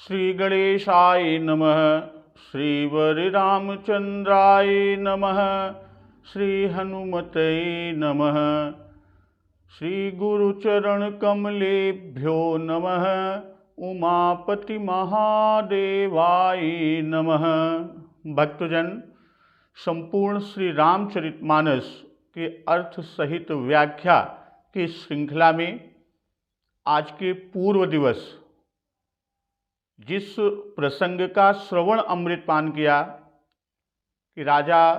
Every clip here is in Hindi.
श्री गणेशाय नमः। श्री वररामचंद्राय नमः। श्री हनुमते नमः। श्री गुरुचरण कमलेभ्यो नमः। उमापति महादेवाय नमः। भक्तजन, संपूर्ण श्री रामचरितमानस के अर्थ सहित व्याख्या की श्रृंखला में आज के पूर्व दिवस जिस प्रसंग का श्रवण अमृतपान किया कि राजा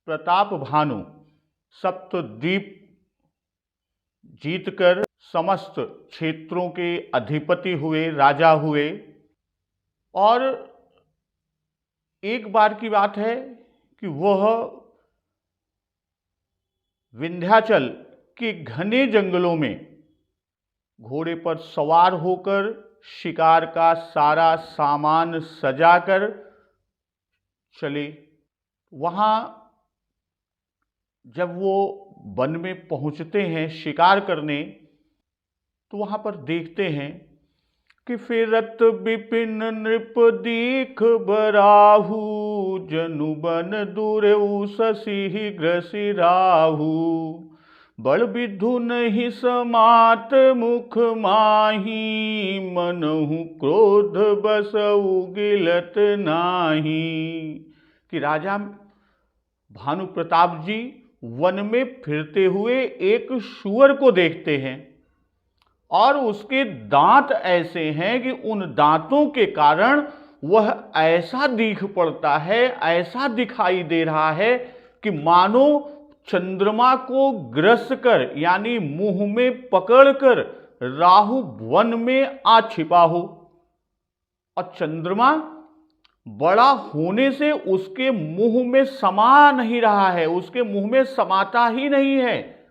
प्रताप भानु सप्तद्वीप जीतकर समस्त क्षेत्रों के अधिपति हुए, राजा हुए। और एक बार की बात है कि वह विंध्याचल के घने जंगलों में घोड़े पर सवार होकर शिकार का सारा सामान सजाकर चले। वहाँ जब वो वन में पहुँचते हैं शिकार करने, तो वहाँ पर देखते हैं कि फिरत विपिन नृप दीख बराहु, जनु बन दुरेउ शशि ग्रसि राहु। बड़ विधु नहीं समात मुख माही, मनहु क्रोध बसउ गिलत नाही। कि राजा भानु प्रताप जी वन में फिरते हुए एक सूअर को देखते हैं और उसके दांत ऐसे हैं कि उन दांतों के कारण वह ऐसा दिख पड़ता है, ऐसा दिखाई दे रहा है कि मानो चंद्रमा को ग्रस कर यानी मुंह में पकड़कर राहु वन में आ छिपा हो। और चंद्रमा बड़ा होने से उसके मुंह में समा नहीं रहा है, उसके मुंह में समाता ही नहीं है।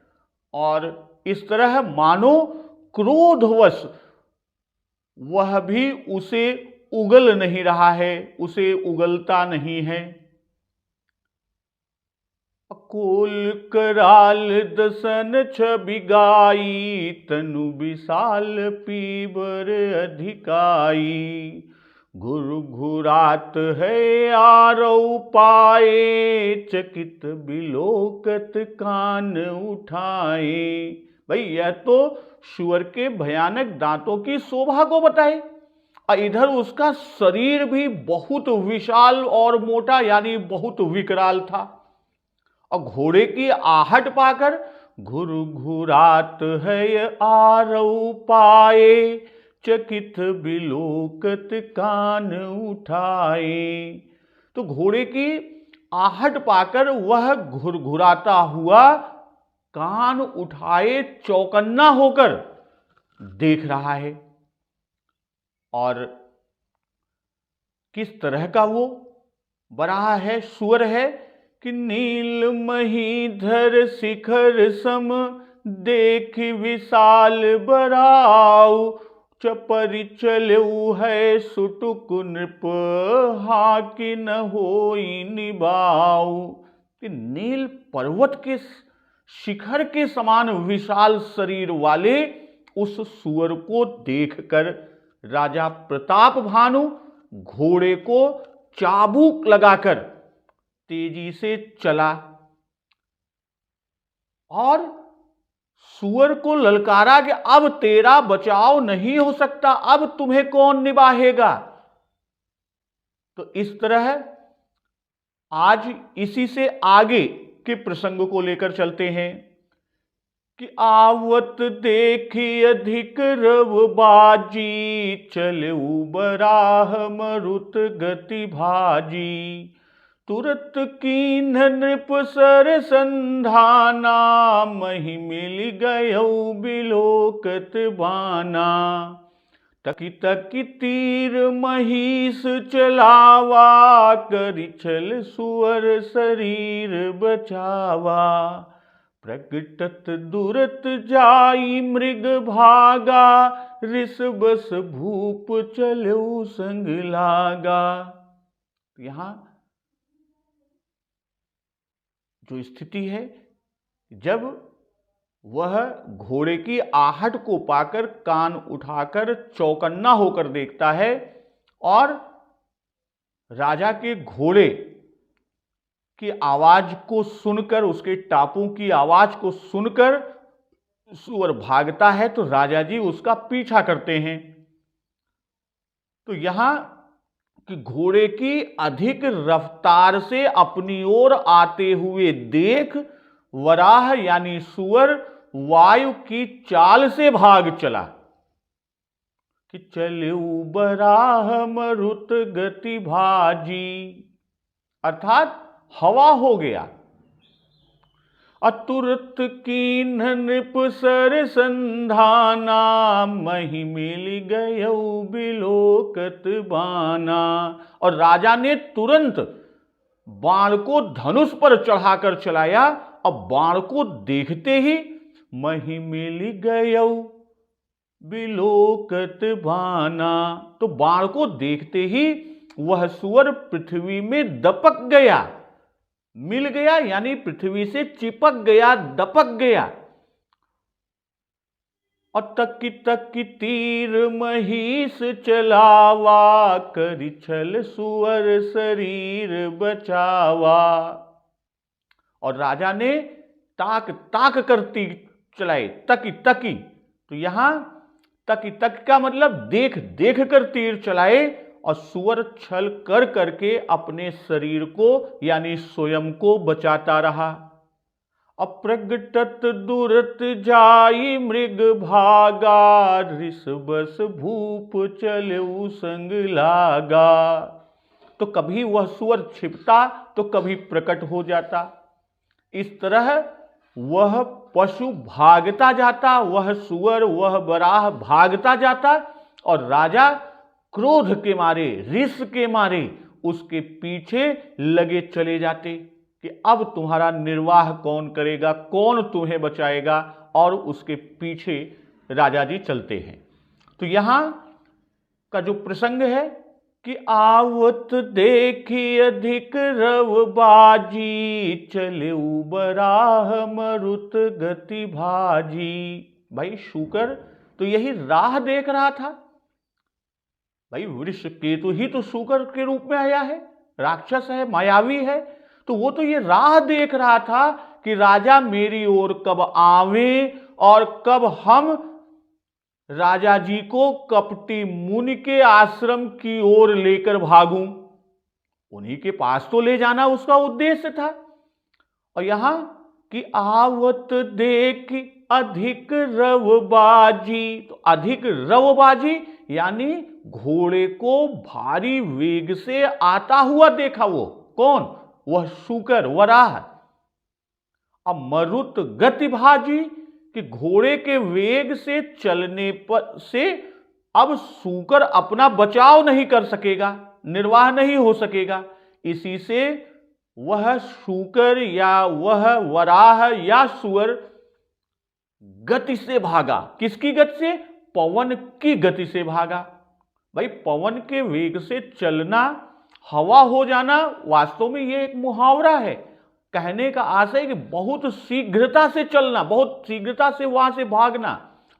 और इस तरह मानो क्रोधवश वह भी उसे उगल नहीं रहा है, उसे उगलता नहीं है। कोल कराल दसन छवि गाई, तनु विशाल पीबर अधिकाई। गुरु घुरात है आरौ पाए, चकित बिलोकत कान उठाए। भाई यह तो सूअर के भयानक दांतों की शोभा को बताए, और इधर उसका शरीर भी बहुत विशाल और मोटा यानी बहुत विकराल था। और घोड़े की आहट पाकर घुरु घुरात है आरौ पाए, चकित बिलोकत कान उठाए। तो घोड़े की आहट पाकर वह घुरघुराता हुआ कान उठाए चौकन्ना होकर देख रहा है। और किस तरह का वो बराह है, सूअर है कि नील महीधर शिखर सम, देख विशाल बराउ। चपरि चलऊ है सुटुक नृप, हाकि न होई निबाऊ। कि नील पर्वत के शिखर के समान विशाल शरीर वाले उस सूअर को देखकर राजा प्रताप भानु घोड़े को चाबुक लगाकर तेजी से चला और सूअर को ललकारा कि अब तेरा बचाव नहीं हो सकता, अब तुम्हें कौन निभाएगा। तो इस तरह आज इसी से आगे के प्रसंग को लेकर चलते हैं कि आवत देखी अधिक रव बाजी, चलऊ बराह मरुत गति भाजी। तुरत कीन्ह नृप सर संधाना, महि मिल गयौ बिलोकत बाना। तकी तकी तीर महिष चलावा, करि छल सूअर शरीर बचावा। प्रगटत दुरत जाई मृग भागा, ऋषभस भूप चलऊ संग लागा। यहां जो स्थिति है, जब वह घोड़े की आहट को पाकर कान उठाकर चौकन्ना होकर देखता है और राजा के घोड़े की आवाज को सुनकर, उसके टापों की आवाज को सुनकर सूअर भागता है तो राजा जी उसका पीछा करते हैं। तो यहां कि घोड़े की अधिक रफ्तार से अपनी ओर आते हुए देख वराह यानी सूअर वायु की चाल से भाग चला कि चलऊ बराह मरुत गति भाजी, अर्थात हवा हो गया। अतुरत कीन नृप सर संधाना, मही मिल गयो बिलोकत बाना। और राजा ने तुरंत बाण को धनुष पर चढ़ाकर चलाया और बाण को देखते ही मही मिल गयो बिलोकत बाना, तो बाण को देखते ही वह सूअर पृथ्वी में दपक गया, मिल गया यानी पृथ्वी से चिपक गया, दपक गया। और तक तीर महिष चलावा, करि छल सूअर शरीर बचावा। और राजा ने ताक ताक कर तीर चलाए, तकी तकी, तो यहां तकी तक का मतलब देख देख कर तीर चलाए और सूअर छल कर करके अपने शरीर को यानी स्वयं को बचाता रहा। अप्रगटत दुरत जाई मृग भागा, ऋष बस भूप चलऊ संग लागा। तो कभी वह सूअर छिपता तो कभी प्रकट हो जाता। इस तरह वह पशु भागता जाता, वह सूअर वह बराह भागता जाता और राजा क्रोध के मारे, रिस के मारे उसके पीछे लगे चले जाते कि अब तुम्हारा निर्वाह कौन करेगा, कौन तुम्हें बचाएगा, और उसके पीछे राजा जी चलते हैं। तो यहां का जो प्रसंग है कि आवत देखी अधिक रव बाजी, चले बराह मरुत गति भाजी। भाई शूकर तो यही राह देख रहा था। भाई वृष केतु ही तो शूकर के रूप में आया है, राक्षस है, मायावी है, तो वो तो ये राह देख रहा था कि राजा मेरी ओर कब आवे और कब हम राजा जी को कपटी मुनि के आश्रम की ओर लेकर भागूं। उन्हीं के पास तो ले जाना उसका उद्देश्य था। और यहां कि आवत देख अधिक रवबाजी, तो अधिक रवबाजी यानी घोड़े को भारी वेग से आता हुआ देखा। वो कौन? वह शूकर वराह। अब मरुत गतिभाजी कि घोड़े के वेग से चलने पर से अब शूकर अपना बचाव नहीं कर सकेगा, निर्वाह नहीं हो सकेगा। इसी से वह शूकर या वह वराह या सूअर गति से भागा। किसकी गति से? पवन की गति से भागा। भाई पवन के वेग से चलना, हवा हो जाना, वास्तव में यह एक मुहावरा है। कहने का आशय है कि बहुत शीघ्रता से चलना, बहुत शीघ्रता से वहां से भागना।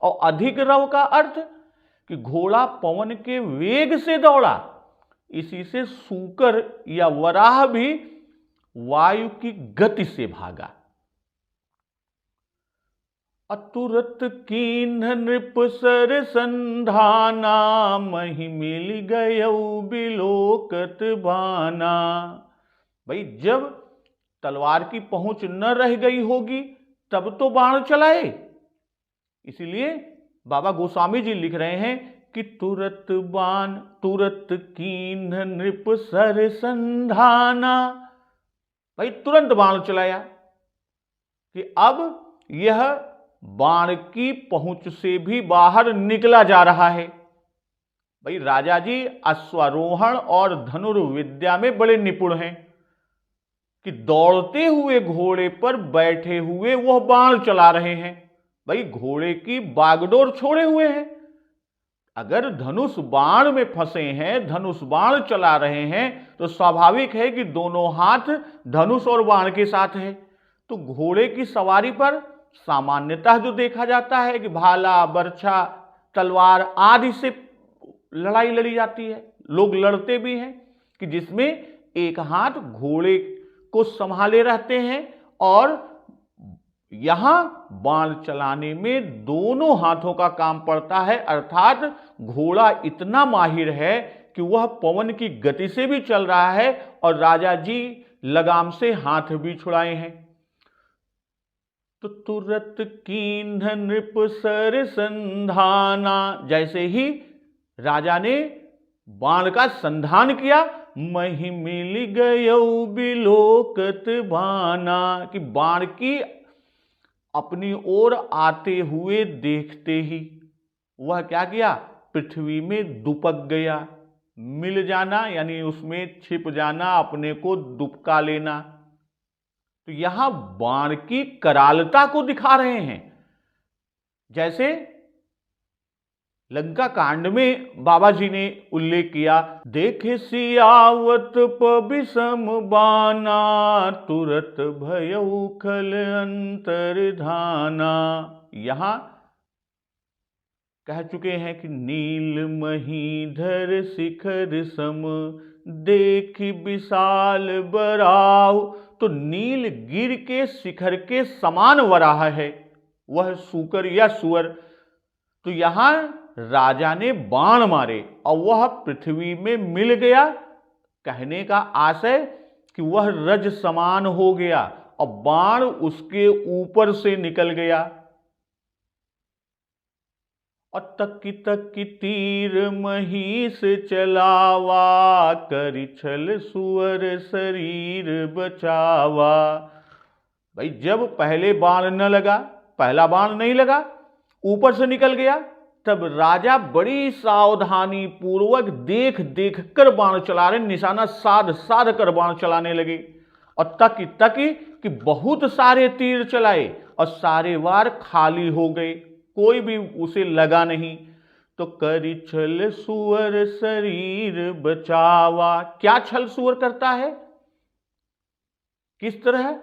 और अधिक रव का अर्थ कि घोड़ा पवन के वेग से दौड़ा। इसी से शूकर या वराह भी वायु की गति से भागा। अतुरत कीन्ह नृप सर संधाना, मही मिल गयो बिलोकत बाना। भाई जब तलवार की पहुंच न रह गई होगी तब तो बाण चलाए। इसीलिए बाबा गोस्वामी जी लिख रहे हैं कि तुरत बाण तुरत कीन्ह नृप सर संधाना। भाई तुरंत बाण चलाया कि अब यह बाण की पहुंच से भी बाहर निकला जा रहा है। भाई राजा जी अश्वारोहण और धनुर्विद्या में बड़े निपुण हैं कि दौड़ते हुए घोड़े पर बैठे हुए वह बाण चला रहे हैं। भाई घोड़े की बागडोर छोड़े हुए हैं। अगर धनुष बाण में फंसे हैं, धनुष बाण चला रहे हैं, तो स्वाभाविक है कि दोनों हाथ धनुष और बाण के साथ है। तो घोड़े की सवारी पर सामान्यतः जो देखा जाता है कि भाला, बर्छा, तलवार आदि से लड़ाई लड़ी जाती है, लोग लड़ते भी हैं कि जिसमें एक हाथ घोड़े को संभाले रहते हैं और यहां बाण चलाने में दोनों हाथों का काम पड़ता है, अर्थात घोड़ा इतना माहिर है कि वह पवन की गति से भी चल रहा है और राजा जी लगाम से हाथ भी छुड़ाए हैं। तो तुरत कीन्ह नृप सर संधाना, जैसे ही राजा ने बाण का संधान किया, मही मिल गयो बिलोकत बाना, कि बाण की अपनी ओर आते हुए देखते ही वह क्या किया, पृथ्वी में दुपक गया। मिल जाना यानी उसमें छिप जाना, अपने को दुबका लेना। तो यहां बाण की करालता को दिखा रहे हैं। जैसे लंका कांड में बाबा जी ने उल्लेख किया, देखे सियावत पबिसम बाना, तुरत भयउ खल अंतर्धाना। यहां कह चुके हैं कि नील महीधर शिखर सम, देख विशाल बराह। तो नील गिर के शिखर के समान वराह है वह सूकर या सुअर। तो यहां राजा ने बाण मारे और वह पृथ्वी में मिल गया। कहने का आशय कि वह रज समान हो गया और बाण उसके ऊपर से निकल गया। और तक्की तक्की तीर महीस चलावा, करि छल सुअर शरीर बचावा। भाई जब पहले बाण न लगा, पहला बाण नहीं लगा, ऊपर से निकल गया, तब राजा बड़ी सावधानी पूर्वक देख देख कर बाण चला रहे, निशाना साध साध कर बाण चलाने लगे। और तकी तकी कि बहुत सारे तीर चलाए और सारे वार खाली हो गए, कोई भी उसे लगा नहीं। तो करि छल सुअर शरीर बचावा। क्या छल सुअर करता है, किस तरह,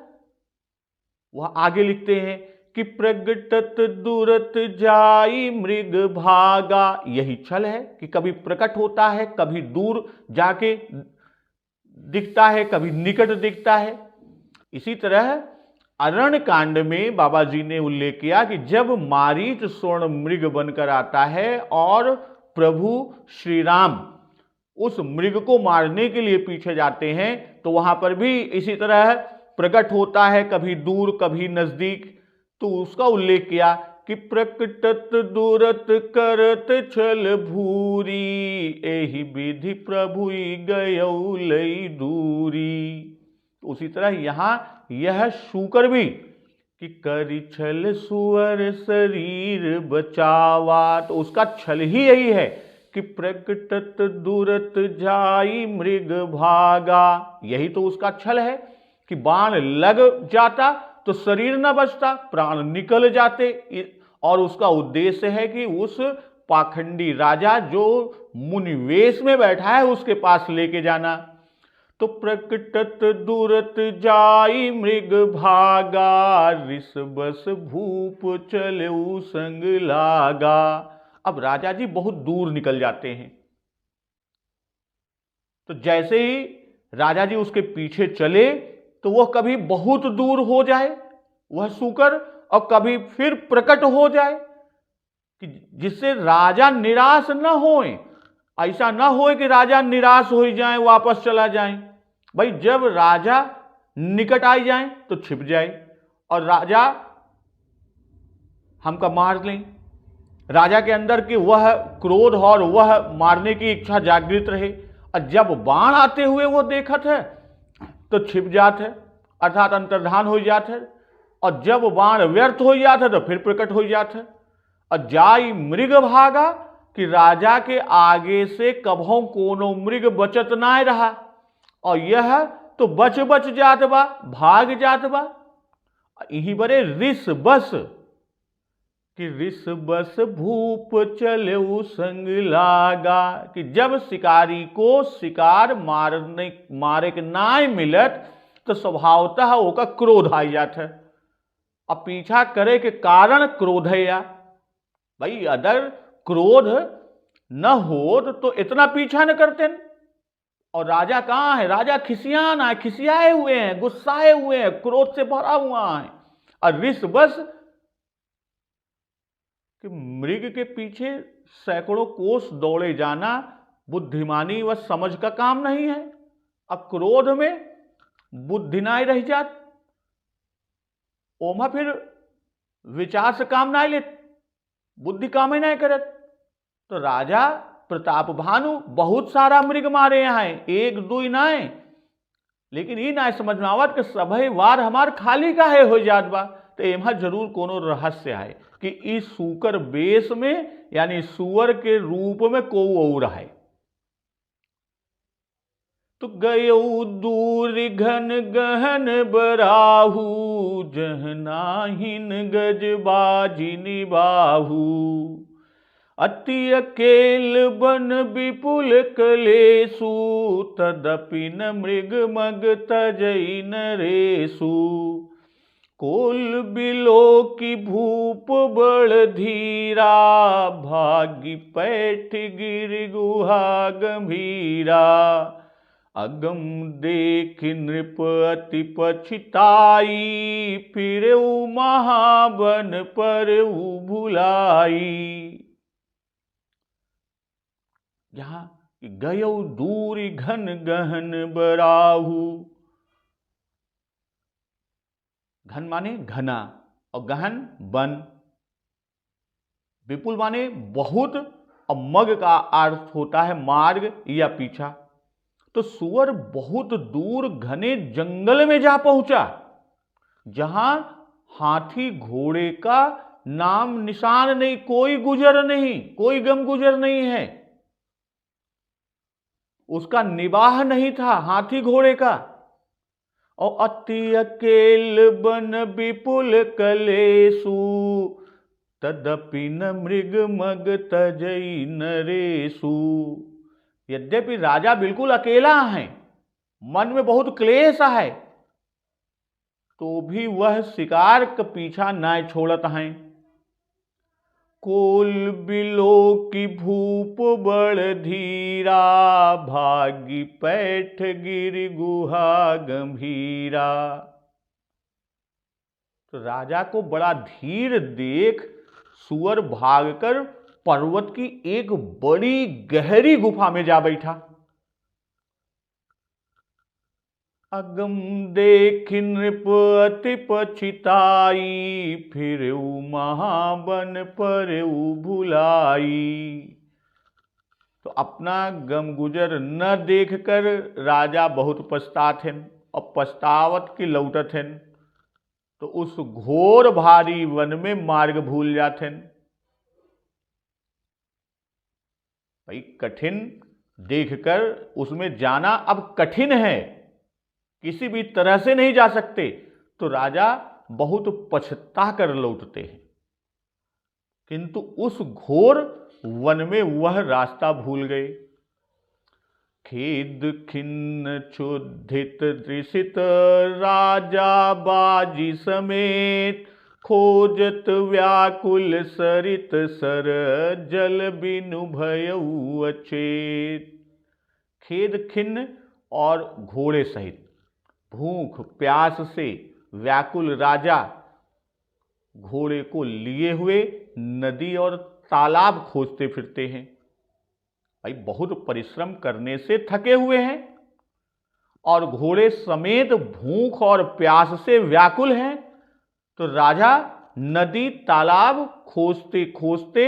वह आगे लिखते हैं कि प्रगटत दूरत जाई मृग भागा। यही छल है कि कभी प्रकट होता है, कभी दूर जाके दिखता है, कभी निकट दिखता है। इसी तरह अरण्य कांड में बाबा जी ने उल्लेख किया कि जब मारीच स्वर्ण मृग बनकर आता है और प्रभु श्री राम उस मृग को मारने के लिए पीछे जाते हैं, तो वहां पर भी इसी तरह प्रकट होता है, कभी दूर कभी नजदीक। तो उसका उल्लेख किया कि प्रकटत दूरत करत छल भूरी, एहि विधि प्रभु गयौ लई दूरी। तो उसी तरह यहां यह शूकर भी कि करि छल सुअर शरीर बचावा। तो उसका छल ही यही है कि प्रकटत दूरत जाई मृग भागा। यही तो उसका छल है कि बाण लग जाता तो शरीर न बचता, प्राण निकल जाते। और उसका उद्देश्य है कि उस पाखंडी राजा जो मुनिवेश में बैठा है उसके पास लेके जाना। तो प्रकटत दूरत जाई मृग भागा, ऋष बस भूप चलेऊ संग लागा। अब राजा जी बहुत दूर निकल जाते हैं। तो जैसे ही राजा जी उसके पीछे चले तो वह कभी बहुत दूर हो जाए वह सूकर, और कभी फिर प्रकट हो जाए, कि जिससे राजा निराश न होए। ऐसा न होए कि राजा निराश हो जाए, वापस चला जाए। भाई जब राजा निकट आ जाए तो छिप जाए और राजा हमका मार लें। राजा के अंदर की वह क्रोध और वह मारने की इच्छा जागृत रहे। और जब बाण आते हुए वो देखत है तो छिप जात है, अर्थात अंतर्धान हो जात है। और जब बाण व्यर्थ हो जाता है तो फिर प्रकट हो जाता है। और जाई मृग भागा कि राजा के आगे से कभों कोनो मृग बचत ना रहा, और यह तो बच बच जात बा, भाग जात बा। यही बड़े ऋष बस कि ऋष बस भूप चलेऊ संग लागा, कि जब शिकारी को शिकार मारे के ना मिलत तो स्वभावतः ओका क्रोध आ जात है। अब पीछा करे के कारण क्रोध है या भाई, अगर क्रोध न होत तो इतना पीछा न करते। और राजा कहां है? राजा खिसियान है, खिसियाए हुए हैं, गुस्साए हुए हैं, क्रोध से भरा हुआ है। और ऋष बस कि मृग के पीछे सैकड़ों कोस दौड़े जाना बुद्धिमानी व समझ का काम नहीं है। क्रोध में बुद्धि ना रह जात, ओमा फिर विचार से काम ना लेत, बुद्धि काम ही नहीं करत। तो राजा प्रताप भानु बहुत सारा मृग मारे यहाँ, एक दो ना है, लेकिन ये ना समझ में आवत कि सभे वार हमार खाली का है हो जात बा। तो एमा जरूर कोनो रहस्य है कि इस सूकर बेस में यानी सुअर के रूप में को और है। तो गयो दूर घन गहन बराहू, जह नाहिन गज बाजी निबाहू। अति अकेल बन विपुल कलेसु, तदपि न मृग मग तजई नरेसु। कोल बिलो की भूप बड़ धीरा, भागी पैठ गिर गुहा गंभीरा। अगम देख नृप अति पछिताई, फिरऊ महाबन पर भुलाई। यहां गयो दूर घन गहन बराहू, घन माने घना और गहन वन, विपुल माने बहुत और मग का अर्थ होता है मार्ग या पीछा। तो सुअर बहुत दूर घने जंगल में जा पहुंचा, जहां हाथी घोड़े का नाम निशान नहीं, कोई गुजर नहीं, कोई गम गुजर नहीं है, उसका निवाह नहीं था हाथी घोड़े का। और अति अकेल बन विपुल कलेसु, तदपि न मृग मग तजई नरेसु। यद्यपि राजा बिल्कुल अकेला है, मन में बहुत क्लेश है, तो भी वह शिकार का पीछा न छोड़त हैं। कोल बिलो की भूप बड़ धीरा, भागी पैठ गिर गुहा गंभीरा। तो राजा को बड़ा धीर देख सुअर भागकर पर्वत की एक बड़ी गहरी गुफा में जा बैठा। अगम देख नृप अति पछिताई, फिर महाबन पर भुलाई। तो अपना गम गुजर न देखकर राजा बहुत पछतात हैं और पछतावत की लौटत हैं। तो उस घोर भारी वन में मार्ग भूल जाते हैं। भाई कठिन देखकर उसमें जाना अब कठिन है, किसी भी तरह से नहीं जा सकते। तो राजा बहुत पछता कर लौटते हैं, किंतु उस घोर वन में वह रास्ता भूल गए। खेद खिन्न क्षुधित त्रिषित, राजा बाजी समेत। खोजत व्याकुल सरित सर, जल बिनु भयउ अचेत। खेद खिन्न और घोड़े सहित भूख प्यास से व्याकुल राजा घोड़े को लिए हुए नदी और तालाब खोजते फिरते हैं। भाई बहुत परिश्रम करने से थके हुए हैं और घोड़े समेत भूख और प्यास से व्याकुल हैं। तो राजा नदी तालाब खोजते खोजते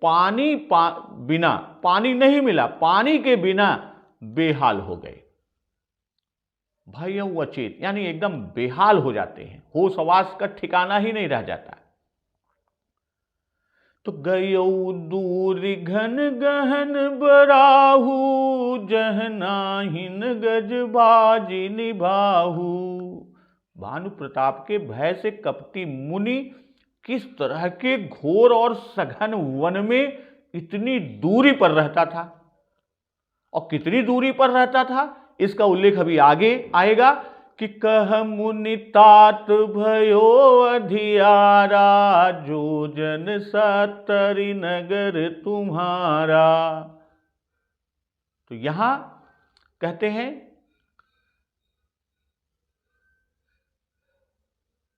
बिना पानी नहीं मिला, पानी के बिना बेहाल हो गए। भय अचेत यानी एकदम बेहाल हो जाते हैं, होश हवास का ठिकाना ही नहीं रह जाता। तो गयो दूर घन गहन बराहू, जह नाहिन गज बाजी निभाहू। भानु प्रताप के भय से कपटी मुनि किस तरह के घोर और सघन वन में इतनी दूरी पर रहता था और कितनी दूरी पर रहता था इसका उल्लेख अभी आगे आएगा कि कह मुनि तात भयो अधियारा, जो जन 70 नगर तुम्हारा। तो यहां कहते हैं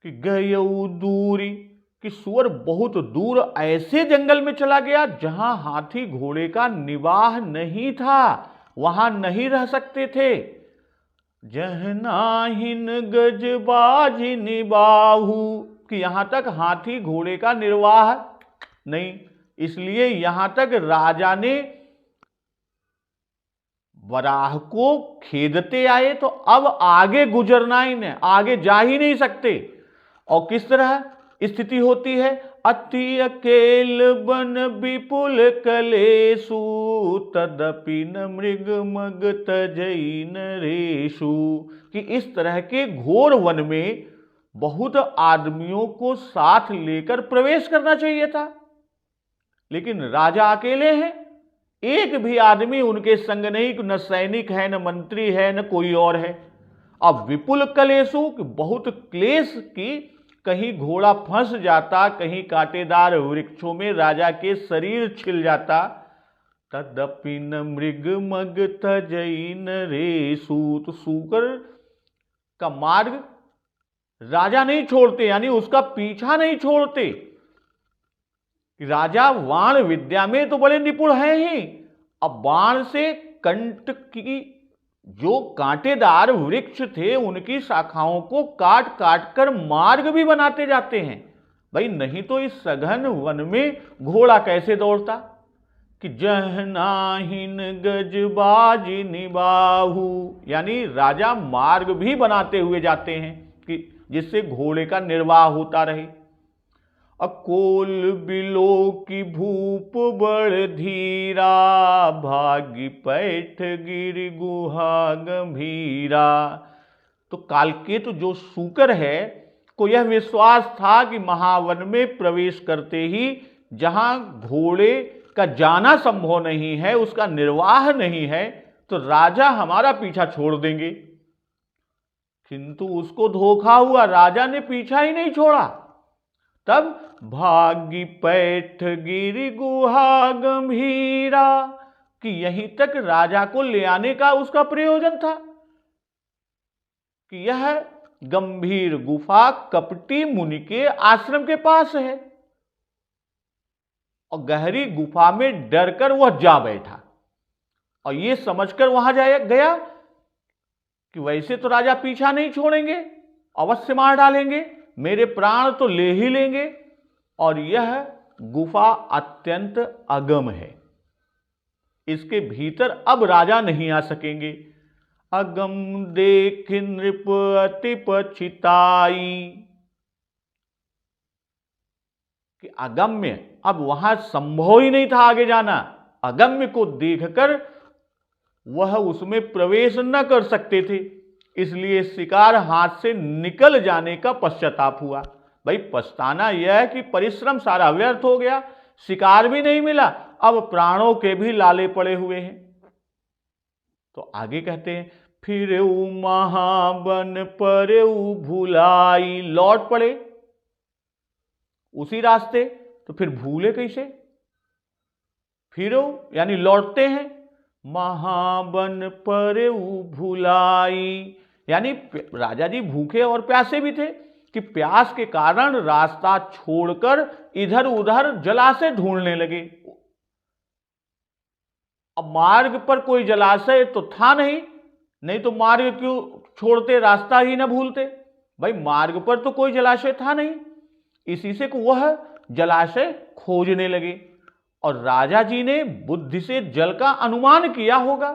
कि गयऊ दूरी, कि सुअर बहुत दूर ऐसे जंगल में चला गया जहां हाथी घोड़े का निवाह नहीं था, वहां नहीं रह सकते थे। जहनाहिन गजबाजी निबाहू, कि यहां तक हाथी घोड़े का निर्वाह नहीं, इसलिए यहां तक राजा ने वराह को खेदते आए, तो अब आगे गुजरना ही नहीं, आगे जा ही नहीं सकते। और किस तरह स्थिति होती है, अति अकेल बन विपुल कलेसु, तदपि न मृग मग तजई नरेशु, कि इस तरह के घोर वन में बहुत आदमियों को साथ लेकर प्रवेश करना चाहिए था, लेकिन राजा अकेले हैं, एक भी आदमी उनके संग नहीं, न सैनिक है, न मंत्री है, न कोई और है। अब विपुल कलेसु, बहुत क्लेश की, कहीं घोड़ा फंस जाता, कहीं कांटेदार वृक्षों में राजा के शरीर छिल जाता। तदपि न मृग मग तजई नरेशु, तो सूकर का मार्ग राजा नहीं छोड़ते, यानी उसका पीछा नहीं छोड़ते। राजा बाण विद्या में तो बड़े निपुण हैं ही, अब बाण से कंट की जो कांटेदार वृक्ष थे उनकी शाखाओं को काट काट कर मार्ग भी बनाते जाते हैं। भाई नहीं तो इस सघन वन में घोड़ा कैसे दौड़ता। कि जहनाहिन गजबाजी निबाहू, यानी राजा मार्ग भी बनाते हुए जाते हैं कि जिससे घोड़े का निर्वाह होता रहे। अकोल बिलो की भूप बड़ धीरा, भागी पैठ गिर गुहा गंभीरा। तो कालकेतु जो सूकर है को यह विश्वास था कि महावन में प्रवेश करते ही जहां घोड़े का जाना संभव नहीं है, उसका निर्वाह नहीं है, तो राजा हमारा पीछा छोड़ देंगे। किंतु उसको धोखा हुआ, राजा ने पीछा ही नहीं छोड़ा। तब भागी पैठ गिरी गुहा गंभीरा, कि यहीं तक राजा को ले आने का उसका प्रयोजन था कि यह गंभीर गुफा कपटी मुनि के आश्रम के पास है। और गहरी गुफा में डरकर वह जा बैठा और यह समझकर वहां गया कि वैसे तो राजा पीछा नहीं छोड़ेंगे, अवश्य मार डालेंगे, मेरे प्राण तो ले ही लेंगे, और यह गुफा अत्यंत अगम है, इसके भीतर अब राजा नहीं आ सकेंगे। अगम देख नृप अति पछिताई, कि अगम्य, अब वहां संभव ही नहीं था आगे जाना। अगम्य को देखकर वह उसमें प्रवेश न कर सकते थे, इसलिए शिकार हाथ से निकल जाने का पश्चाताप हुआ। भाई पछताना यह है कि परिश्रम सारा व्यर्थ हो गया, शिकार भी नहीं मिला, अब प्राणों के भी लाले पड़े हुए हैं। तो आगे कहते हैं फिर महाबन पर भुलाई, लौट पड़े उसी रास्ते, तो फिर भूले कैसे, फिरो यानी लौटते हैं। महाबन पर भुलाई, यानी राजा जी भूखे और प्यासे भी थे कि प्यास के कारण रास्ता छोड़कर इधर उधर जलाशय ढूंढने लगे। अब मार्ग पर कोई जलाशय तो था नहीं, नहीं तो मार्ग क्यों छोड़ते, रास्ता ही ना भूलते। भाई मार्ग पर तो कोई जलाशय था नहीं, इसी से वह जलाशय खोजने लगे। और राजा जी ने बुद्धि से जल का अनुमान किया होगा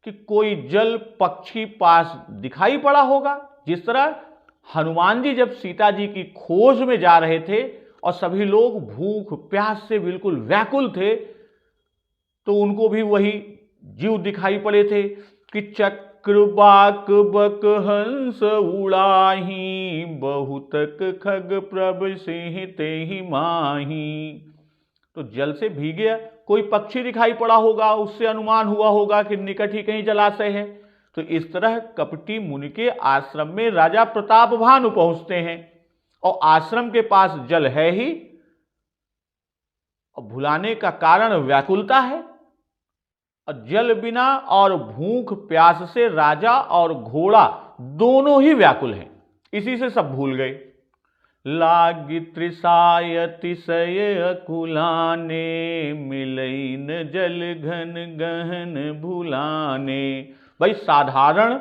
कि कोई जल पक्षी पास दिखाई पड़ा होगा। जिस तरह हनुमान जी जब सीता जी की खोज में जा रहे थे और सभी लोग भूख प्यास से बिल्कुल व्याकुल थे, तो उनको भी वही जीव दिखाई पड़े थे कि चक्रबाक बक हंस उड़ाही, बहुतक खग प्रभ सिंह तेहि माही। तो जल से भीगे कोई पक्षी दिखाई पड़ा होगा, उससे अनुमान हुआ होगा कि निकट ही कहीं जलाशय है। तो इस तरह कपटी मुनि के आश्रम में राजा प्रताप भानु पहुंचते हैं और आश्रम के पास जल है ही, और भुलाने का कारण व्याकुलता है, और जल बिना और भूख प्यास से राजा और घोड़ा दोनों ही व्याकुल हैं। इसी से सब भूल गए। लागी तृषाय अतिशय अकुलाने, मिलई न जल घन गहन भुलाने। भाई साधारण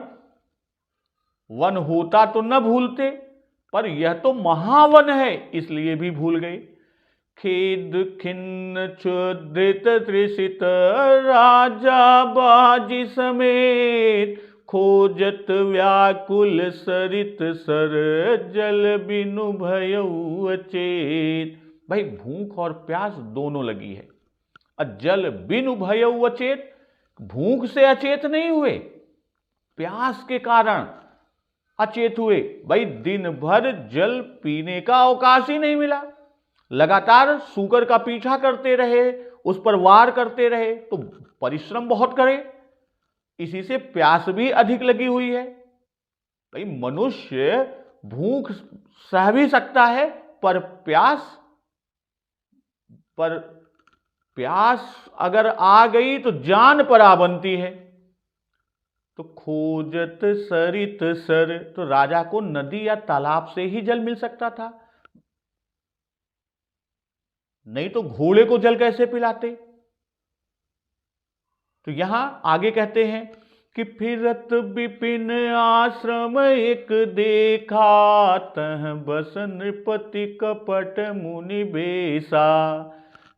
वन होता तो न भूलते, पर यह तो महावन है इसलिए भी भूल गए। खेद खिन्न क्षुद्रित तृषित राजा बाजी समेत, खोजत व्याकुल सरित सर जल बिनु भयउ अचेत। भाई भूख और प्यास दोनों लगी है, और जल बिनु भयउ अचेत, भूख से अचेत नहीं हुए, प्यास के कारण अचेत हुए। भाई दिन भर जल पीने का अवकाश ही नहीं मिला, लगातार सूकर का पीछा करते रहे, उस पर वार करते रहे, तो परिश्रम बहुत करे, इसी से प्यास भी अधिक लगी हुई है। भाई मनुष्य भूख सह भी सकता है, पर प्यास अगर आ गई तो जान पर आ बनती है। तो खोजत सरित सर, तो राजा को नदी या तालाब से ही जल मिल सकता था, नहीं तो घोड़े को जल कैसे पिलाते। तो यहां आगे कहते हैं कि फिरत विपिन आश्रम एक देखा, तह बस नृपति कपट मुनि बेसा।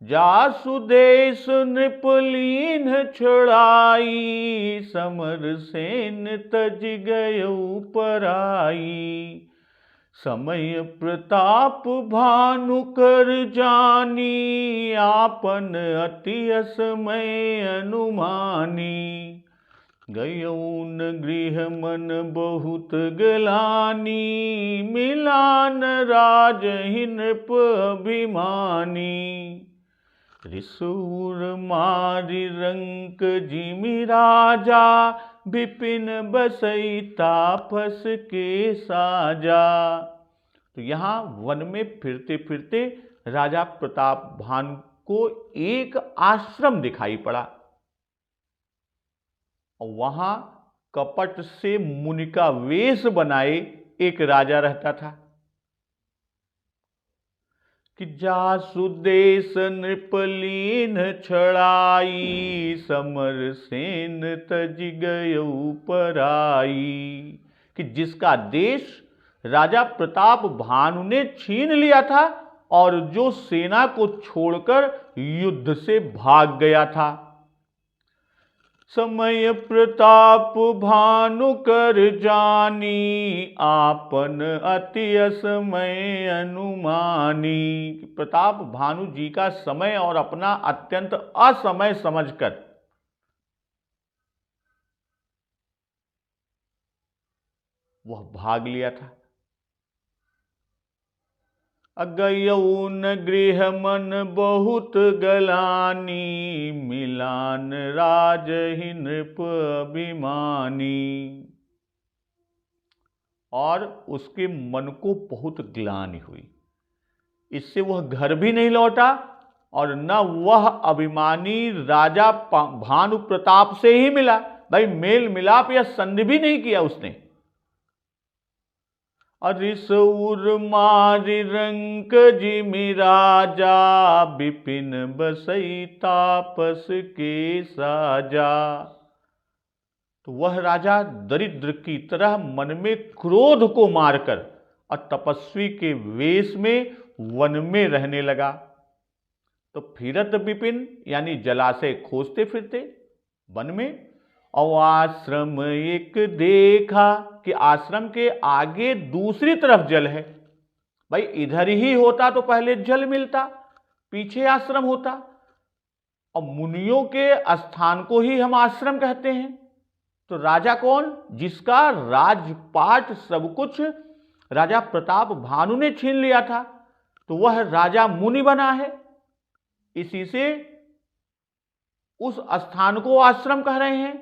जासु देश नृपलीन छुड़ाई, समर सेन तज गयउ पराई। समय प्रताप भानु कर जानी, आपन अति असमय अनुमानी। गयउन गृह मन बहुत गलानी, मिलान राज ही नृप अभिमानी। ऋषूर मारि रंक जिमि राजा, विपिन बसई तापस के साजा। तो यहां वन में फिरते फिरते राजा प्रताप भानु को एक आश्रम दिखाई पड़ा, और वहां कपट से मुनि का वेश बनाए एक राजा रहता था। कि जासु देश नृपलीन छड़ाई, समर सेन तज गयउ पराई। कि जिसका देश राजा प्रताप भानु ने छीन लिया था, और जो सेना को छोड़कर युद्ध से भाग गया था। समय प्रताप भानु कर जानी, आपन अति असमय अनुमानी। प्रताप भानु जी का समय और अपना अत्यंत असमय समझकर वह भाग लिया था। अगयउन गृह मन बहुत गलानी, मिलान राज ही नृप अभिमानी। और उसके मन को बहुत ग्लानि हुई, इससे वह घर भी नहीं लौटा, और न वह अभिमानी राजा भानु प्रताप से ही मिला। भाई मेल मिलाप या संधि भी नहीं किया उसने। ऋषूर मारि रंक जिमि राजा, विपिन बसई तापस के साजा। तो वह राजा दरिद्र की तरह मन में क्रोध को मारकर और तपस्वी के वेश में वन में रहने लगा। तो फिरत विपिन यानी जलाशय खोजते फिरते वन में, और आश्रम एक देखा कि आश्रम के आगे दूसरी तरफ जल है। भाई इधर ही होता तो पहले जल मिलता, पीछे आश्रम होता, और मुनियों के स्थान को ही हम आश्रम कहते हैं। तो राजा कौन? जिसका राजपाट सब कुछ राजा प्रताप भानु ने छीन लिया था, तो वह राजा मुनि बना है। इसी से उस स्थान को आश्रम कह रहे हैं।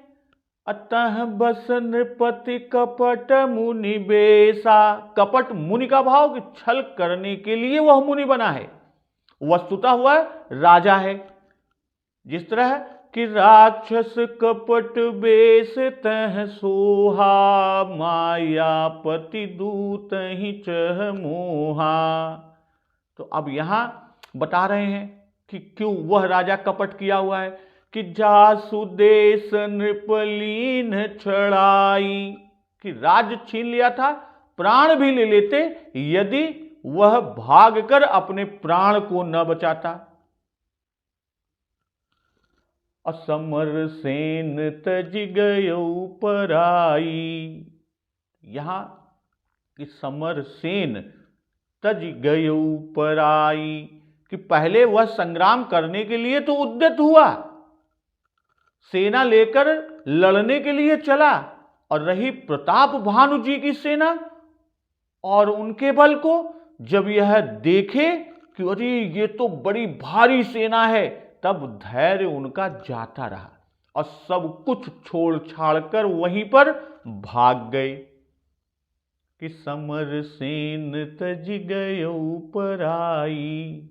अतः बस नृपति कपट मुनि बेसा। कपट मुनि का भाव कि छल करने के लिए वह मुनि बना है, वस्तुतः वह राजा है। जिस तरह कि राक्षस कपट बेस तह सोहा, मायापति दूत ही चह मोहा। तो अब यहां बता रहे हैं कि क्यों वह राजा कपट किया हुआ है कि जासु देश नृपलीन छड़ाई, कि राज्य छीन लिया था, प्राण भी ले लेते यदि वह भागकर अपने प्राण को न बचाता। असमर सेन तज गयो पराई, यहां कि समर सेन तज गयो पराई, कि पहले वह संग्राम करने के लिए तो उद्यत हुआ, सेना लेकर लड़ने के लिए चला, और रही प्रताप भानु जी की सेना और उनके बल को जब यह देखे कि अरे ये तो बड़ी भारी सेना है, तब धैर्य उनका जाता रहा और सब कुछ छोड़ छाड़ कर वहीं पर भाग गए कि समर सेन तज गयो पराई।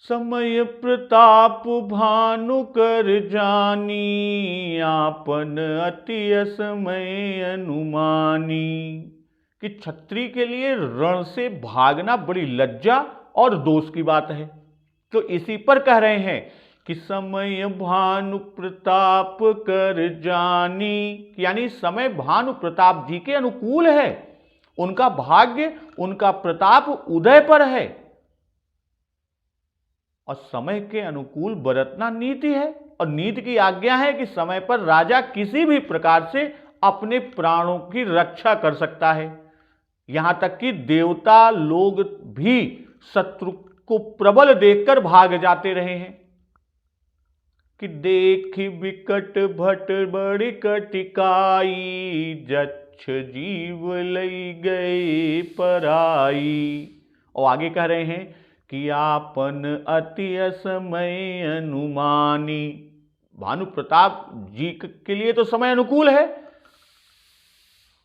समय प्रताप भानु कर जानी, आपन अति असमय अनुमानी, कि क्षत्रिय के लिए रण से भागना बड़ी लज्जा और दोष की बात है। तो इसी पर कह रहे हैं कि समय भानु प्रताप कर जानी, यानी समय भानु प्रताप जी के अनुकूल है, उनका भाग्य उनका प्रताप उदय पर है, और समय के अनुकूल बरतना नीति है, और नीति की आज्ञा है कि समय पर राजा किसी भी प्रकार से अपने प्राणों की रक्षा कर सकता है। यहां तक कि देवता लोग भी शत्रु को प्रबल देखकर भाग जाते रहे हैं कि देखी विकट भट बड़ी कटिकाई, जच्छ जीव लई गए पराई। और आगे कह रहे हैं कि आपन अति असमय अनुमानी, भानु प्रताप जी के लिए तो समय अनुकूल है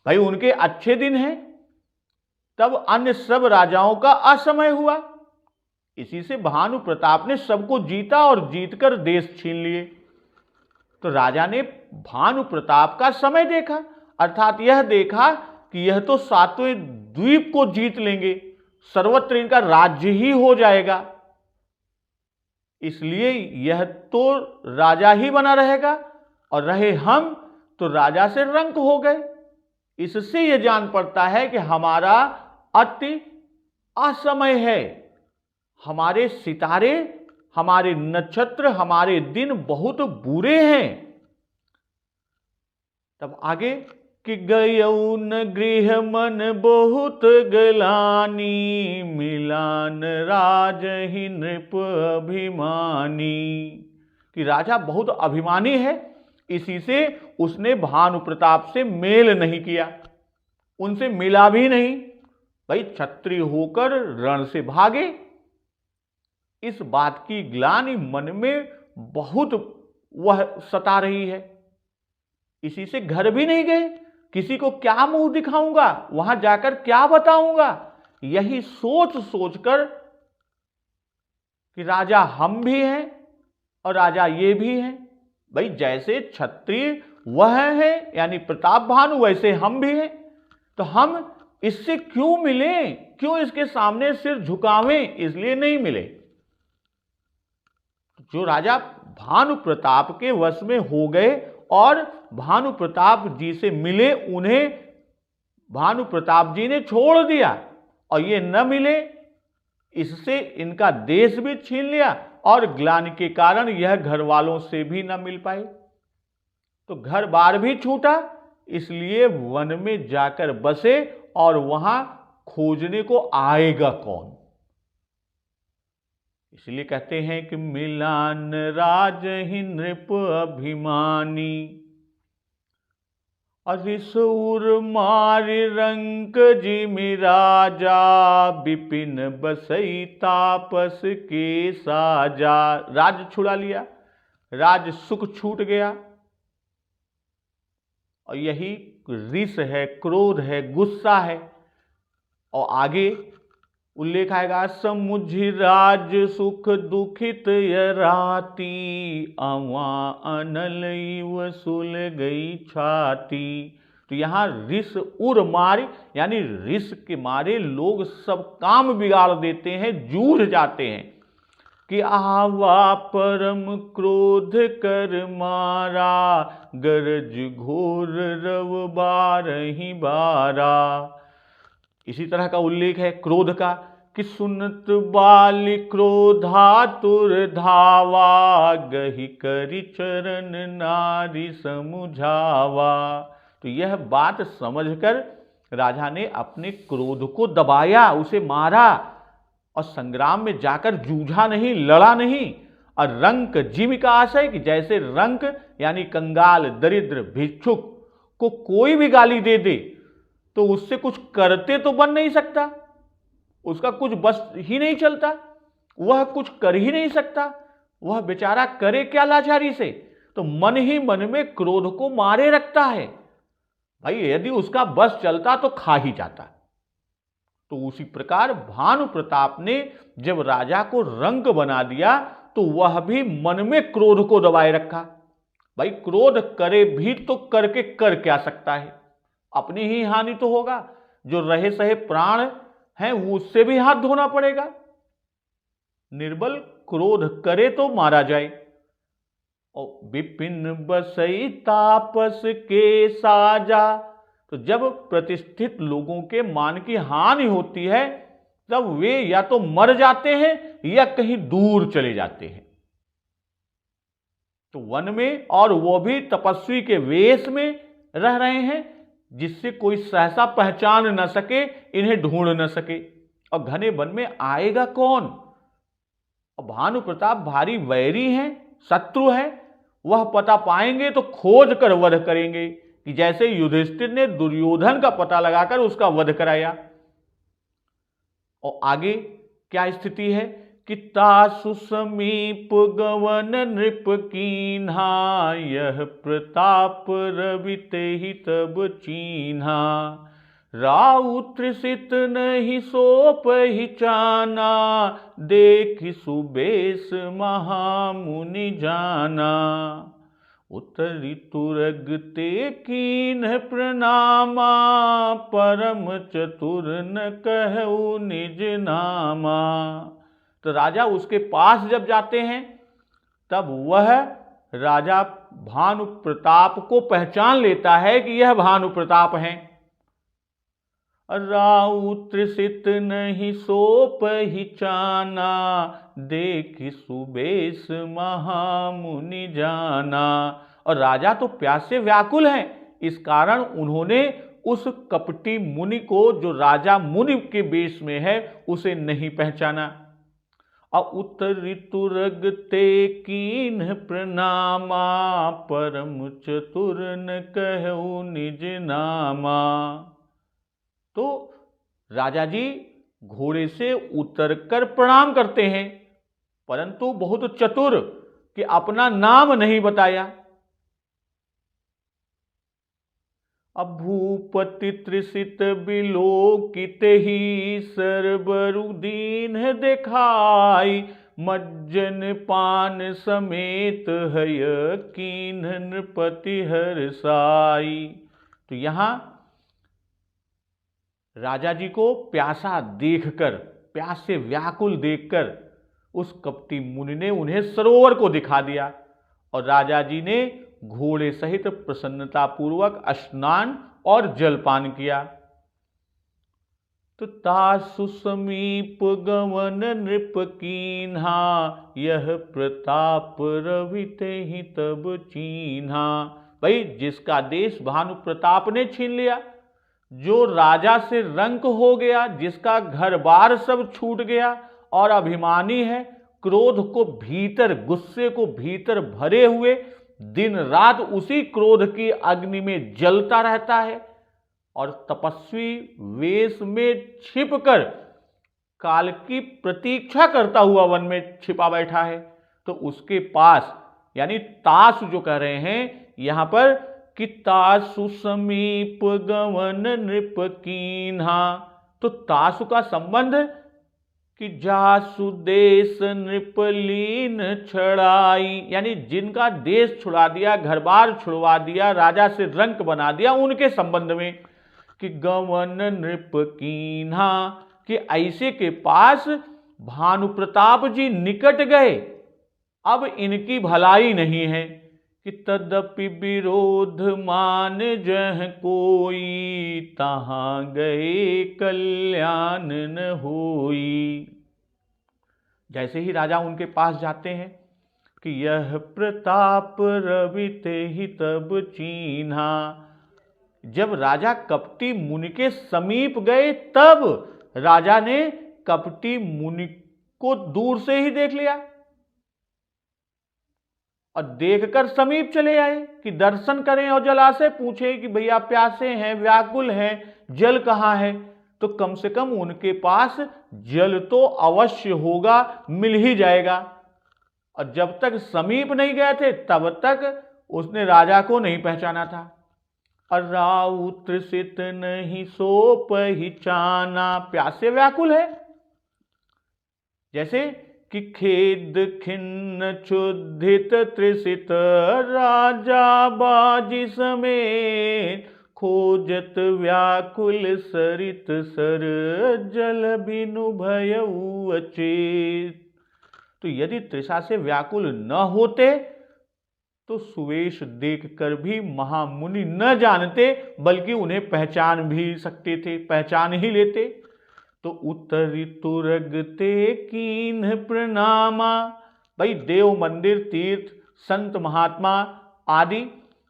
भाई, उनके अच्छे दिन हैं, तब अन्य सब राजाओं का असमय हुआ। इसी से भानु प्रताप ने सबको जीता और जीतकर देश छीन लिए। तो राजा ने भानु प्रताप का समय देखा, अर्थात यह देखा कि यह तो सातवें द्वीप को जीत लेंगे, सर्वत्र इनका राज्य ही हो जाएगा, इसलिए यह तो राजा ही बना रहेगा, और रहे हम तो राजा से रंक हो गए। इससे यह जान पड़ता है कि हमारा अति असमय है, हमारे सितारे, हमारे नक्षत्र, हमारे दिन बहुत बुरे हैं। तब आगे कि गयौ न गृह मन बहुत गलानी, मिलान राजहि नृप अभिमानी, कि राजा बहुत अभिमानी है, इसी से उसने भानु प्रताप से मेल नहीं किया, उनसे मिला भी नहीं। भाई क्षत्रिय होकर रण से भागे, इस बात की ग्लानि मन में बहुत वह सता रही है, इसी से घर भी नहीं गए, किसी को क्या मुंह दिखाऊंगा, वहां जाकर क्या बताऊंगा, यही सोच सोचकर कि राजा हम भी हैं और राजा ये भी हैं। भाई जैसे क्षत्रिय वह है यानी प्रताप भानु, वैसे हम भी हैं, तो हम इससे क्यों मिलें, क्यों इसके सामने सिर झुकावें, इसलिए नहीं मिले। जो राजा भानु प्रताप के वश में हो गए और भानु प्रताप जी से मिले, उन्हें भानु प्रताप जी ने छोड़ दिया, और ये न मिले, इससे इनका देश भी छीन लिया, और ग्लानि के कारण यह घर वालों से भी न मिल पाए, तो घर बार भी छूटा, इसलिए वन में जाकर बसे, और वहां खोजने को आएगा कौन। इसलिए कहते हैं कि मिलान राजहि नृप अभिमानी, अरिसूर मारि रंक जिमि राजा, विपिन बसई तापस के साजा। राज छुड़ा लिया, राज सुख छूट गया, और यही रिस है, क्रोध है, गुस्सा है। और आगे उल्लेख आएगा, समुझ राज सुख दुखित यराती, अवा अनल इव सुल गई छाती। तो यहां रिस उर मार, यानी रिस के मारे लोग सब काम बिगाड़ देते हैं, जूझ जाते हैं कि आवा परम क्रोध कर मारा, गरज घोर रव बारही बारा। इसी तरह का उल्लेख है क्रोध का कि सुनत बाल क्रोधातुर धावा, गही करि चरण नारी समुझावा। तो यह बात समझकर राजा ने अपने क्रोध को दबाया, उसे मारा और संग्राम में जाकर जूझा नहीं, लड़ा नहीं। और रंक जीव का आशय कि जैसे रंक यानी कंगाल, दरिद्र, भिक्षुक को कोई भी गाली दे दे तो उससे कुछ करते तो बन नहीं सकता, उसका कुछ बस ही नहीं चलता, वह कुछ कर ही नहीं सकता, वह बेचारा करे क्या लाचारी से। तो मन ही मन में क्रोध को मारे रखता है। भाई यदि उसका बस चलता तो खा ही जाता। तो उसी प्रकार भानु प्रताप ने जब राजा को रंक बना दिया तो वह भी मन में क्रोध को दबाए रखा। भाई क्रोध करे भी तो करके कर क्या सकता है, अपनी ही हानि तो होगा। जो रहे सहे प्राण हैं उससे भी हाथ धोना पड़ेगा। निर्बल क्रोध करे तो मारा जाए। और विपिन बसई तापस के साजा। तो जब प्रतिष्ठित लोगों के मान की हानि होती है तब वे या तो मर जाते हैं या कहीं दूर चले जाते हैं। तो वन में, और वो भी तपस्वी के वेश में रह रहे हैं, जिससे कोई सहसा पहचान न सके, इन्हें ढूंढ न सके। और घने वन में आएगा कौन? और भानु प्रताप भारी वैरी हैं, शत्रु हैं, वह पता पाएंगे तो खोज कर वध करेंगे, कि जैसे युधिष्ठिर ने दुर्योधन का पता लगाकर उसका वध कराया। और आगे क्या स्थिति है कि तासु समीप गवन नृप कीन्हा, यह प्रताप रवि तेहि तब चीन्हा, राउत त्रिसित नहीं सो पहिचाना, देखि सुबेश महामुनि जाना, उतरि तुरग ते कीन्ह प्रणामा, परम चतुर न कहु निज नामा। तो राजा उसके पास जब जाते हैं तब वह राजा भानु प्रताप को पहचान लेता है कि यह भानु प्रताप हैं। राउत त्रिसित नहीं सो पहिचाना, देखि सुबेश महामुनि जाना। और राजा तो प्यास से व्याकुल हैं, इस कारण उन्होंने उस कपटी मुनि को, जो राजा मुनि के वेश में है, उसे नहीं पहचाना। और उतरि तुरग ते कीन्ह प्रणामा, परम चतुर न कहु निज नामा। तो राजा जी घोड़े से उतरकर प्रणाम करते हैं, परंतु बहुत चतुर कि अपना नाम नहीं बताया। अब भूपति त्रिसित बिलोकित ही, सरबरु दीन देखाई, मज्जन पान समेत हय कीन्ह नृपति हर्षाई। तो यहां राजा जी को प्यासा देखकर, प्यास से व्याकुल देखकर उस कपटी मुनि ने उन्हें सरोवर को दिखा दिया और राजा जी ने घोड़े सहित प्रसन्नता पूर्वक स्नान और जलपान किया। तो तासु समीप गवन नृप कीन्हा, यह प्रताप रवि तेहि तब चीन्हा। भाई जिसका देश भानु प्रताप ने छीन लिया, जो राजा से रंक हो गया, जिसका घर बार सब छूट गया और अभिमानी है, क्रोध को भीतर, गुस्से को भीतर भरे हुए दिन रात उसी क्रोध की अग्नि में जलता रहता है और तपस्वी वेश में छिपकर काल की प्रतीक्षा करता हुआ वन में छिपा बैठा है। तो उसके पास, यानी तास जो कह रहे हैं यहां पर, कि तासु समीप गवन नृप कीन्हा। तो तासु का संबंध कि जासु देश नृपलीन छड़ाई, यानी जिनका देश छुड़ा दिया, घर बार छुड़वा दिया, राजा से रंक बना दिया, उनके संबंध में। कि गवन नृप कीन्हा, कि ऐसे के पास भानु प्रताप जी निकट गए, अब इनकी भलाई नहीं है। कि तदपि विरोध मान जह कोई, तहां गए कल्याण न होई। जैसे ही राजा उनके पास जाते हैं कि यह प्रताप रविते ही तब चीन्हा। जब राजा कपटी मुनि के समीप गए, तब राजा ने कपटी मुनि को दूर से ही देख लिया और देखकर समीप चले आए कि दर्शन करें और जलाशय पूछे कि भैया प्यासे हैं, व्याकुल हैं, जल कहाँ है। तो कम से कम उनके पास जल तो अवश्य होगा, मिल ही जाएगा। और जब तक समीप नहीं गए थे तब तक उसने राजा को नहीं पहचाना था। और राउ तृषित नहीं सो पहचाना, प्यासे व्याकुल है। जैसे कि खेद खिन्न क्षुधित तृषित राजा बाजी समेत, खोजत व्याकुल सरित सर जल बिनु भयउ अचेत। तो यदि तृषा से व्याकुल न होते तो सुवेश देखकर भी महामुनि न जानते, बल्कि उन्हें पहचान भी सकते थे, पहचान ही लेते। तो उत्तरी तुरगते कीन्ह प्रणामा। भाई देव मंदिर, तीर्थ, संत महात्मा आदि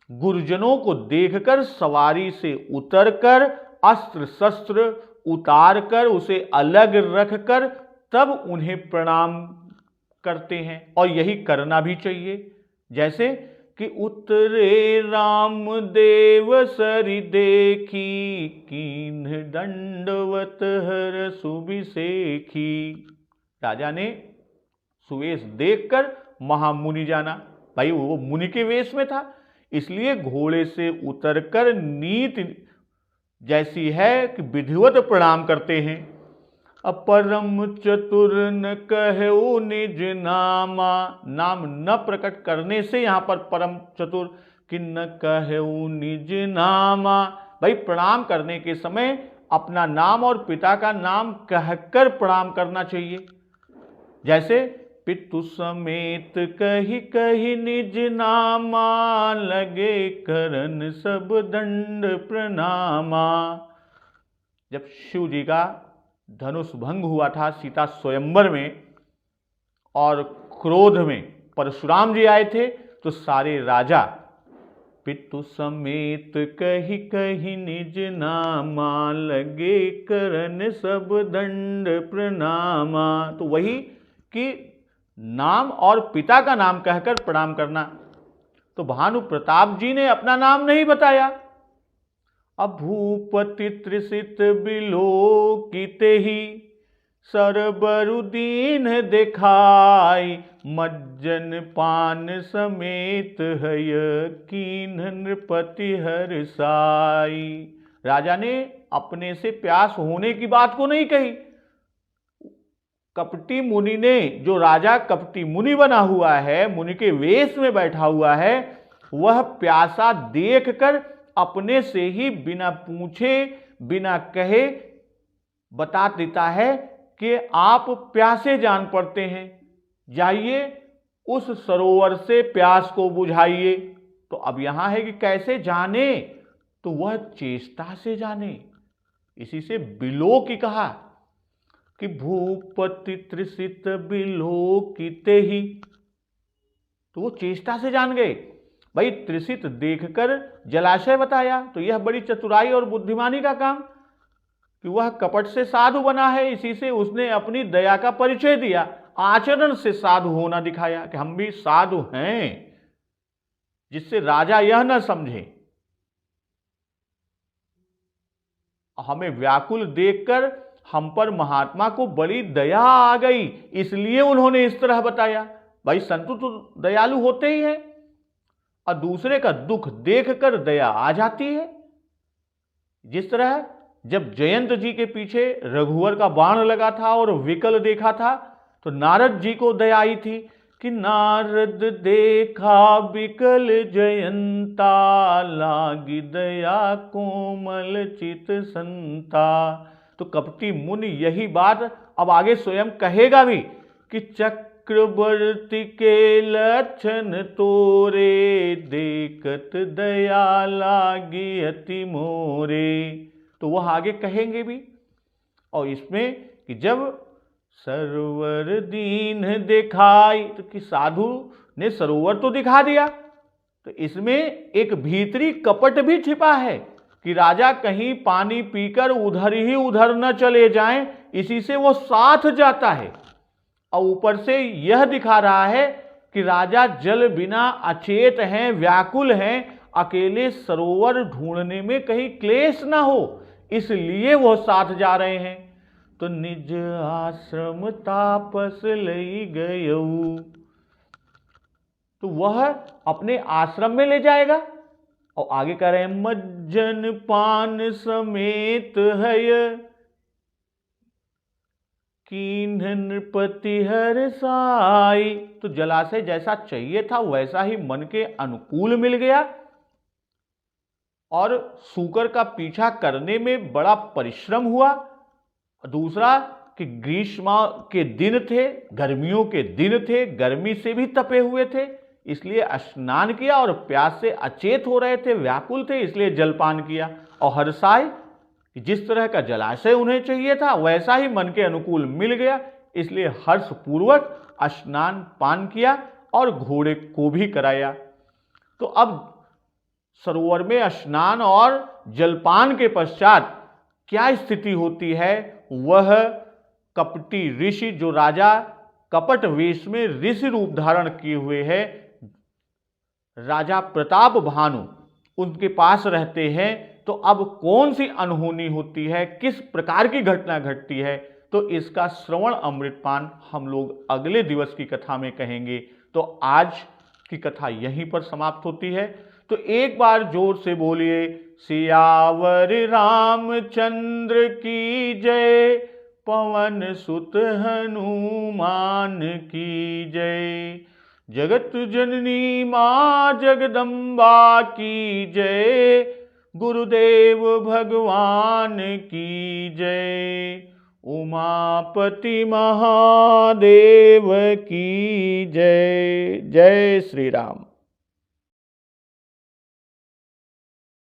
गुरुजनों को देखकर सवारी से उतरकर अस्त्र शस्त्र उतारकर उसे अलग रखकर तब उन्हें प्रणाम करते हैं, और यही करना भी चाहिए। जैसे कि उतरे राम देव सरि देखी, कीन्ह दंडवत हर सुबिसेखी। राजा ने सुवेश देखकर महामुनि जाना। भाई वो मुनि के वेश में था, इसलिए घोड़े से उतरकर नीति जैसी है कि विधिवत प्रणाम करते हैं। अपरम चतुर न कहु निज नामा। नाम न प्रकट करने से यहां पर परम चतुर कि न कहु निज नामा। भाई प्रणाम करने के समय अपना नाम और पिता का नाम कहकर प्रणाम करना चाहिए। जैसे पितु समेत कही कही निज नामा, लगे करन सब दंड प्रणामा। जब शिव जी का धनुष भंग हुआ था सीता स्वयंवर में, और क्रोध में परशुराम जी आए थे, तो सारे राजा पितु समेत कही कही निज नामा, लगे करन सब दंड प्रणामा। तो वही कि नाम और पिता का नाम कहकर प्रणाम करना। तो भानु प्रताप जी ने अपना नाम नहीं बताया। अब भूपति त्रिषित बिलोकिते ही, सरबरु दीन देखाई, मज्जन पान समेत हय, कीन्ह नृपति हर्षाई। राजा ने अपने से प्यास होने की बात को नहीं कही। कपटी मुनि ने, जो राजा कपटी मुनि बना हुआ है, मुनि के वेश में बैठा हुआ है, वह प्यासा देखकर अपने से ही बिना पूछे बिना कहे बता देता है कि आप प्यासे जान पड़ते हैं, जाइए उस सरोवर से प्यास को बुझाइए। तो अब यहां है कि कैसे जाने, तो वह चेष्टा से जाने। इसी से बिलोकी कहा कि भूपति त्रिषित बिलोकिते ही, तो वो चेष्टा से जान गए। भाई त्रिषित देखकर जलाशय बताया, तो यह बड़ी चतुराई और बुद्धिमानी का काम कि वह कपट से साधु बना है, इसी से उसने अपनी दया का परिचय दिया, आचरण से साधु होना दिखाया कि हम भी साधु हैं, जिससे राजा यह न समझे। हमें व्याकुल देखकर हम पर महात्मा को बड़ी दया आ गई, इसलिए उन्होंने इस तरह बताया। भाई संत तो दयालु होते ही हैं, और दूसरे का दुख देखकर दया आ जाती है। जिस तरह जब जयंत जी के पीछे रघुवर का बाण लगा था और विकल देखा था तो नारद जी को दया आई थी कि नारद देखा विकल जयंता, लागी दया कोमल चित संता। तो कपटी मुनि यही बात अब आगे स्वयं कहेगा भी कि चक्रवर्ती के लक्षण तोरे, देखत दया लागी अति मोरे। तो वह आगे कहेंगे भी। और इसमें कि जब सरोवर दीन दिखाई, तो कि साधु ने सरोवर तो दिखा दिया, तो इसमें एक भीतरी कपट भी छिपा है कि राजा कहीं पानी पीकर उधर ही उधर न चले जाएं, इसी से वो साथ जाता है। और ऊपर से यह दिखा रहा है कि राजा जल बिना अचेत हैं, व्याकुल हैं, अकेले सरोवर ढूंढने में कहीं क्लेश ना हो, इसलिए वो साथ जा रहे हैं। तो निज आश्रम तापस लई गयऊ, तो वह अपने आश्रम में ले जाएगा। और आगे कह रहे हैं मज्जन पान समेत है, कीन्ह नृपति हर साई। तो जलाशय जैसा चाहिए था वैसा ही मन के अनुकूल मिल गया। और सूकर का पीछा करने में बड़ा परिश्रम हुआ। दूसरा कि ग्रीष्म के दिन थे, गर्मियों के दिन थे, गर्मी से भी तपे हुए थे, इसलिए स्नान किया और प्यास से अचेत हो रहे थे, व्याकुल थे, इसलिए जलपान किया। और हर्षाय, जिस तरह का जलाशय उन्हें चाहिए था वैसा ही मन के अनुकूल मिल गया, इसलिए हर्षपूर्वक स्नान पान किया और घोड़े को भी कराया। तो अब सरोवर में स्नान और जलपान के पश्चात क्या स्थिति होती है, वह कपटी ऋषि, जो राजा कपट वेश में ऋषि रूप धारण किए हुए हैं, राजा प्रताप भानु उनके पास रहते हैं। तो अब कौन सी अनहोनी होती है, किस प्रकार की घटना घटती है, तो इसका श्रवण अमृतपान हम लोग अगले दिवस की कथा में कहेंगे। तो आज की कथा यहीं पर समाप्त होती है। तो एक बार जोर से बोलिए सियावर रामचंद्र की जय, पवन सुत हनुमान की जय। जगत जननी मां जगदम्बा की जय, गुरुदेव भगवान की जय। उमापति महादेव की जय। जय श्री राम।